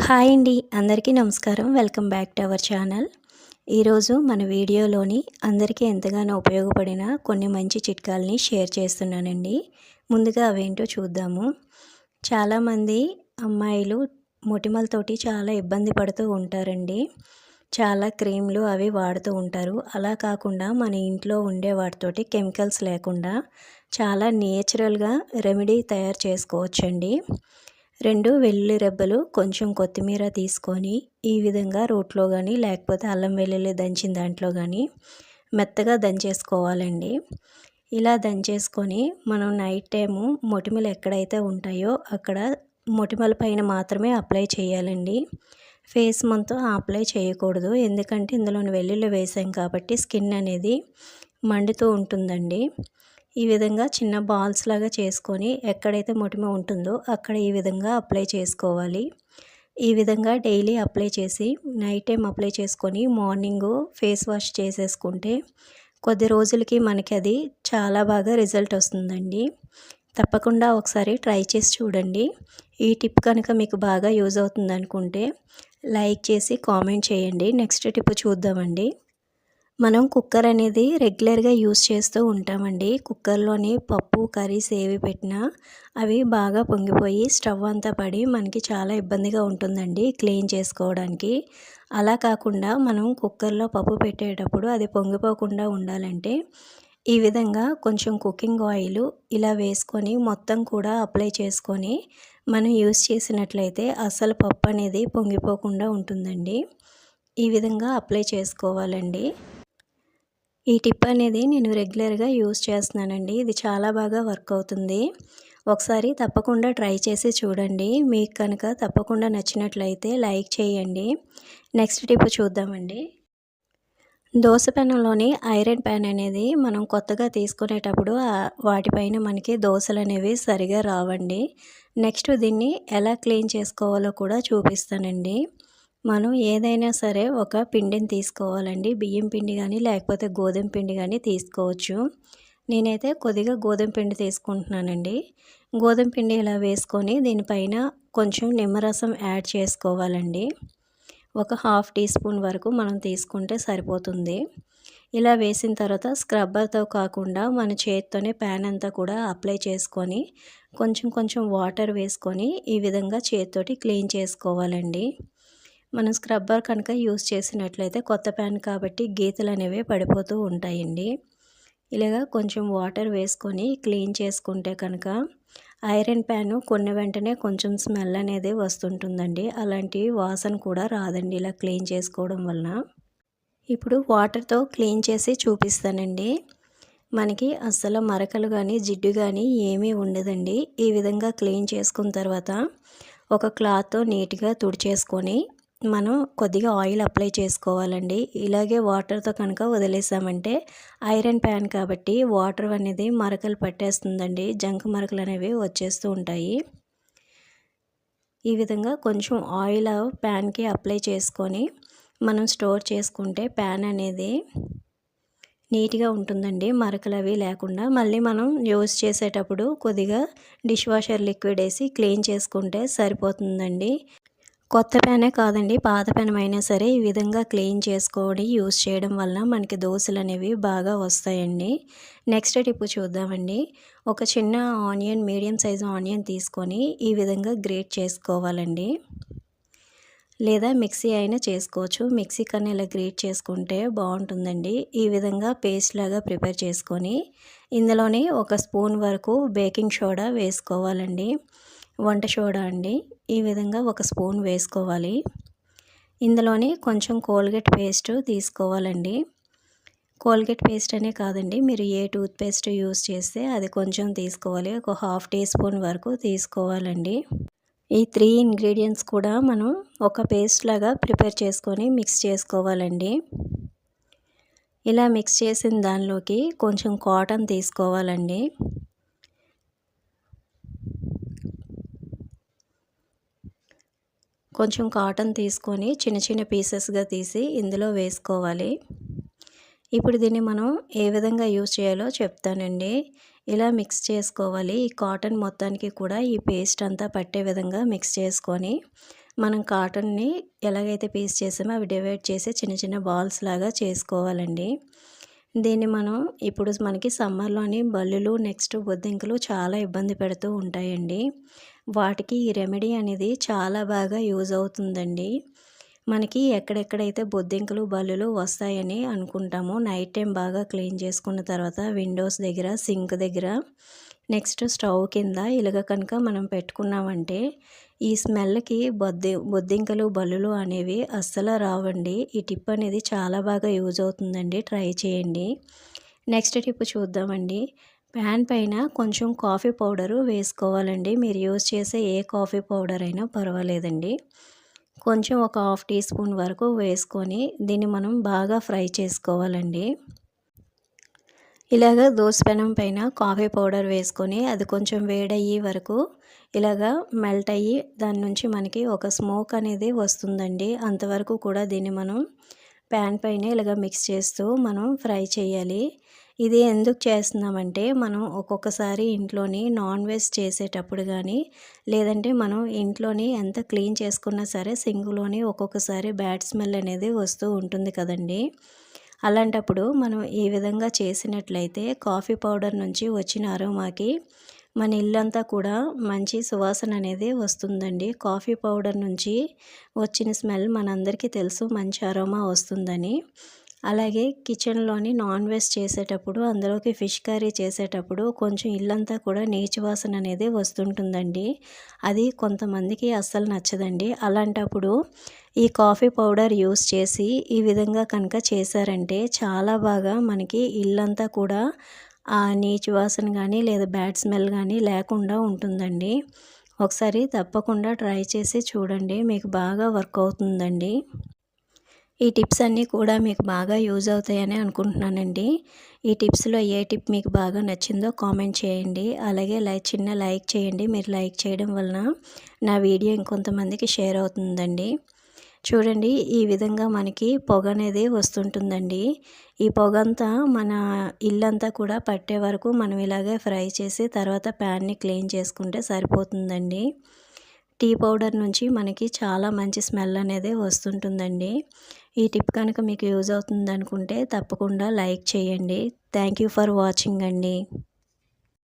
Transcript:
Hi అండి, అందరికీ నమస్కారం. Welcome back to our channel. ఈరోజు మన వీడియోలోని అందరికీ ఎంతగానో ఉపయోగపడిన కొన్ని మంచి చిట్కాలని షేర్ చేస్తున్నానండి. ముందుగా అవేంటో చూద్దాము. చాలామంది అమ్మాయిలు మొటిమలతోటి చాలా ఇబ్బంది పడుతూ ఉంటారండి. చాలా క్రీమ్లు అవి వాడుతూ ఉంటారు. అలా కాకుండా మన ఇంట్లో ఉండే వాటితోటి కెమికల్స్ లేకుండా చాలా నేచురల్గా రెమెడీ తయారు చేసుకోవచ్చండి. 2 వెల్లుల్లి రెబ్బలు, కొంచెం కొత్తిమీర తీసుకొని ఈ విధంగా రోట్లో కానీ లేకపోతే అల్లం వెల్లుల్లి దంచిన దాంట్లో కానీ మెత్తగా దంచేసుకోవాలండి. ఇలా దంచేసుకొని మనం నైట్ టైము మొటిమలు ఎక్కడైతే ఉంటాయో అక్కడ మొటిమల పైన మాత్రమే అప్లై చేయాలండి. ఫేస్ మొత్తం అప్లై చేయకూడదు. ఎందుకంటే ఇందులోని వెల్లుల్లి వేసాం కాబట్టి స్కిన్ అనేది మండుతూ ఉంటుందండి. ఈ విధంగా చిన్న బాల్స్ లాగా చేసుకొని ఎక్కడైతే మొటిమ ఉంటుందో అక్కడ ఈ విధంగా అప్లై చేసుకోవాలి. ఈ విధంగా డైలీ అప్లై చేసి నైట్ టైం అప్లై చేసుకొని మార్నింగు ఫేస్ వాష్ చేసేసుకుంటే కొద్ది రోజులకి మనకి అది చాలా బాగా రిజల్ట్ వస్తుందండి. తప్పకుండా ఒకసారి ట్రై చేసి చూడండి. ఈ టిప్ కనుక మీకు బాగా యూజ్ అవుతుంది అనుకుంటే లైక్ చేసి కామెంట్ చేయండి. నెక్స్ట్ టిప్ చూద్దామండి. మనం కుక్కర్ అనేది రెగ్యులర్గా యూస్ చేస్తూ ఉంటామండి. కుక్కర్లోని పప్పు కర్రీస్ ఏవి పెట్టినా అవి బాగా పొంగిపోయి స్టవ్ అంతా పడి మనకి చాలా ఇబ్బందిగా ఉంటుందండి క్లీన్ చేసుకోవడానికి. అలా కాకుండా మనం కుక్కర్లో పప్పు పెట్టేటప్పుడు అది పొంగిపోకుండా ఉండాలంటే ఈ విధంగా కొంచెం కుకింగ్ ఆయిల్ ఇలా వేసుకొని మొత్తం కూడా అప్లై చేసుకొని మనం యూస్ చేసినట్లయితే అస్సలు పప్పు అనేది పొంగిపోకుండా ఉంటుందండి. ఈ విధంగా అప్లై చేసుకోవాలండి. ఈ టిప్ అనేది నేను రెగ్యులర్గా యూస్ చేస్తున్నానండి. ఇది చాలా బాగా వర్క్ అవుతుంది. ఒకసారి తప్పకుండా ట్రై చేసి చూడండి. మీకు కనుక తప్పకుండా నచ్చినట్లయితే లైక్ చేయండి. నెక్స్ట్ టిప్ చూద్దామండి. దోస పెనంలోని ఐరన్ ప్యాన్ అనేది మనం కొత్తగా తీసుకునేటప్పుడు వాటిపైన మనకి దోశలు అనేవి సరిగా రావండి. నెక్స్ట్ దీన్ని ఎలా క్లీన్ చేసుకోవాలో కూడా చూపిస్తానండి. మనం ఏదైనా సరే ఒక పిండిని తీసుకోవాలండి. బియ్యం పిండి కానీ లేకపోతే గోధుమ పిండి కానీ తీసుకోవచ్చు. నేనైతే కొద్దిగా గోధుమ పిండి తీసుకుంటున్నానండి. గోధుమ పిండి ఇలా వేసుకొని దీనిపైన కొంచెం నిమ్మరసం యాడ్ చేసుకోవాలండి. ఒక హాఫ్ టీ స్పూన్ వరకు మనం తీసుకుంటే సరిపోతుంది. ఇలా వేసిన తర్వాత స్క్రబ్బర్తో కాకుండా మన చేత్తోనే ప్యాన్ అంతా కూడా అప్లై చేసుకొని కొంచెం కొంచెం వాటర్ వేసుకొని ఈ విధంగా చేత్తోటి క్లీన్ చేసుకోవాలండి. మనం స్క్రబ్బర్ కనుక యూస్ చేసినట్లయితే కొత్త ప్యాన్ కాబట్టి గీతలు అనేవి పడిపోతూ ఉంటాయండి. ఇలాగా కొంచెం వాటర్ వేసుకొని క్లీన్ చేసుకుంటే కనుక ఐరన్ ప్యాను కొన్ని వెంటనే కొంచెం స్మెల్ అనేది వస్తుంటుందండి. అలాంటి వాసన కూడా రాదండి ఇలా క్లీన్ చేసుకోవడం వలన. ఇప్పుడు వాటర్తో క్లీన్ చేసి చూపిస్తానండి. మనకి అస్సలు మరకలు కానీ జిడ్డు కానీ ఏమీ ఉండదండి. ఈ విధంగా క్లీన్ చేసుకున్న తర్వాత ఒక క్లాత్తో నీట్గా తుడిచేసుకొని మనం కొద్దిగా ఆయిల్ అప్లై చేసుకోవాలండి. ఇలాగే వాటర్తో కనుక వదిలేసామంటే ఐరన్ ప్యాన్ కాబట్టి వాటర్ అనేది మరకలు పట్టేస్తుందండి. జంక్ మరకలు అనేవి వచ్చేస్తూ ఉంటాయి. ఈ విధంగా కొంచెం ఆయిల్ ప్యాన్కి అప్లై చేసుకొని మనం స్టోర్ చేసుకుంటే ప్యాన్ అనేది నీట్గా ఉంటుందండి. మరకలు అవి లేకుండా. మళ్ళీ మనం యూస్ చేసేటప్పుడు కొద్దిగా డిష్ వాషర్ లిక్విడ్ వేసి క్లీన్ చేసుకుంటే సరిపోతుందండి. కొత్త ప్యానే కాదండి, పాత ప్యాన్ అయినా సరే ఈ విధంగా క్లీన్ చేసుకొని యూస్ చేయడం వల్ల మనకి దోశలు అనేవి బాగా వస్తాయండి. నెక్స్ట్ టిప్ చూద్దామండి. ఒక చిన్న ఆనియన్, మీడియం సైజు ఆనియన్ తీసుకొని ఈ విధంగా గ్రేట్ చేసుకోవాలండి. లేదా మిక్సీ అయినా చేసుకోవచ్చు. మిక్సీ కన్నా ఇలా గ్రేట్ చేసుకుంటే బాగుంటుందండి. ఈ విధంగా పేస్ట్ లాగా ప్రిపేర్ చేసుకొని ఇందులోనే ఒక స్పూన్ వరకు బేకింగ్ సోడా వేసుకోవాలండి. వంట సోడా అండి. ఈ విధంగా ఒక స్పూన్ వేసుకోవాలి. ఇందులోనే కొంచెం కోల్గేట్ పేస్ట్ తీసుకోవాలండి. కోల్గేట్ పేస్ట్ అనే కాదండి, మీరు ఏ టూత్ పేస్ట్ యూస్ చేస్తే అది కొంచెం తీసుకోవాలి. ఒక హాఫ్ టీ స్పూన్ వరకు తీసుకోవాలండి. ఈ 3 ఇంగ్రీడియంట్స్ కూడా మనం ఒక పేస్ట్ లాగా ప్రిపేర్ చేసుకొని మిక్స్ చేసుకోవాలండి. ఇలా మిక్స్ చేసిన దానిలోకి కొంచెం కాటన్ తీసుకోవాలండి. కొంచెం కాటన్ తీసుకొని చిన్న చిన్న పీసెస్గా తీసి ఇందులో వేసుకోవాలి. ఇప్పుడు దీన్ని మనం ఏ విధంగా యూజ్ చేయాలో చెప్తానండి. ఇలా మిక్స్ చేసుకోవాలి. ఈ కాటన్ మొత్తానికి కూడా ఈ పేస్ట్ అంతా పట్టే విధంగా మిక్స్ చేసుకొని మనం కాటన్ని ఎలాగైతే పీస్ చేసామో అవి డివైడ్ చేసి చిన్న చిన్న బాల్స్ లాగా చేసుకోవాలండి. దీన్ని మనం ఇప్పుడు మనకి సమ్మర్‌లోని బల్లులు, నెక్స్ట్ బొద్దింకలు చాలా ఇబ్బంది పెడుతూ ఉంటాయండి. వాటికి ఈ రెమెడీ అనేది చాలా బాగా యూజ్ అవుతుందండి. మనకి ఎక్కడెక్కడైతే బొద్దింకలు, బల్లులు వస్తాయని అనుకుంటామో నైట్ టైం బాగా క్లీన్ చేసుకున్న తర్వాత విండోస్ దగ్గర, సింక్ దగ్గర, నెక్స్ట్ స్టవ్ కింద ఇలాగ కనుక మనం పెట్టుకున్నామంటే ఈ స్మెల్‌కి బొద్దింకలు, బల్లులు అనేవి అస్సలు రావండి. ఈ టిప్ అనేది చాలా బాగా యూజ్ అవుతుందండి. ట్రై చేయండి. నెక్స్ట్ టిప్ చూద్దామండి. ప్యాన్ పైన కొంచెం కాఫీ పౌడరు వేసుకోవాలండి. మీరు యూజ్ చేసే ఏ కాఫీ పౌడర్ అయినా పర్వాలేదండి. కొంచెం ఒక హాఫ్ టీ స్పూన్ వరకు వేసుకొని దీన్ని మనం బాగా ఫ్రై చేసుకోవాలండి. ఇలాగ దోస పెనం పైన కాఫీ పౌడర్ వేసుకొని అది కొంచెం వేడయ్యే వరకు ఇలాగా మెల్ట్ అయ్యి దాని నుంచి మనకి ఒక స్మోక్ అనేది వస్తుందండి. అంతవరకు కూడా దీన్ని మనం ప్యాన్ పైన ఇలాగ మిక్స్ చేస్తూ మనం ఫ్రై చేయాలి. ఇది ఎందుకు చేస్తున్నామంటే మనం ఒక్కొక్కసారి ఇంట్లోని నాన్ వెజ్ చేసేటప్పుడు కానీ లేదంటే మనం ఇంట్లోని ఎంత క్లీన్ చేసుకున్నా సరే సింక్లోని ఒక్కొక్కసారి బ్యాడ్ స్మెల్ అనేది వస్తూ ఉంటుంది కదండి. అలాంటప్పుడు మనం ఈ విధంగా చేసినట్లయితే కాఫీ పౌడర్ నుంచి వచ్చిన అరోమాకి మన ఇల్లంతా కూడా మంచి సువాసన అనేది వస్తుందండి. కాఫీ పౌడర్ నుంచి వచ్చిన స్మెల్ మనందరికీ తెలుసు మంచి అరోమా వస్తుందని. అలాగే కిచెన్లోని నాన్ వెజ్ చేసేటప్పుడు అందులోకి ఫిష్ కర్రీ చేసేటప్పుడు కొంచెం ఇల్లంతా కూడా నీచు వాసన అనేది వస్తుంటుందండి. అది కొంతమందికి అస్సలు నచ్చదండి. అలాంటప్పుడు ఈ కాఫీ పౌడర్ యూస్ చేసి ఈ విధంగా కనుక చేశారంటే చాలా బాగా మనకి ఇల్లంతా కూడా ఆ నీచు వాసన కానీ లేదా బ్యాడ్ స్మెల్ కానీ లేకుండా ఉంటుందండి. ఒకసారి తప్పకుండా ట్రై చేసి చూడండి. మీకు బాగా వర్క్ అవుతుందండి. ఈ టిప్స్ అన్నీ కూడా మీకు బాగా యూజ్ అవుతాయని అనుకుంటున్నానండి. ఈ టిప్స్‌లో ఏ టిప్ మీకు బాగా నచ్చిందో కామెంట్ చేయండి. అలాగే చిన్న లైక్ చేయండి. మీరు లైక్ చేయడం వలన నా వీడియో ఇంకొంతమందికి షేర్ అవుతుందండి. చూడండి ఈ విధంగా మనకి పొగ అనేది వస్తుంటుందండి. ఈ పొగంతా మన ఇల్లంతా కూడా పట్టే వరకు మనం ఇలాగే ఫ్రై చేసి తర్వాత ప్యాన్‌ని క్లీన్ చేసుకుంటే సరిపోతుందండి. టీ పౌడర్ నుంచి మనకి చాలా మంచి స్మెల్ అనేది వస్తుంటుందండి. ఈ టిప్ కనుక మీకు యూజ్ అవుతుందనుకుంటే తప్పకుండా లైక్ చేయండి. థ్యాంక్ యూ ఫర్ వాచింగ్ అండి.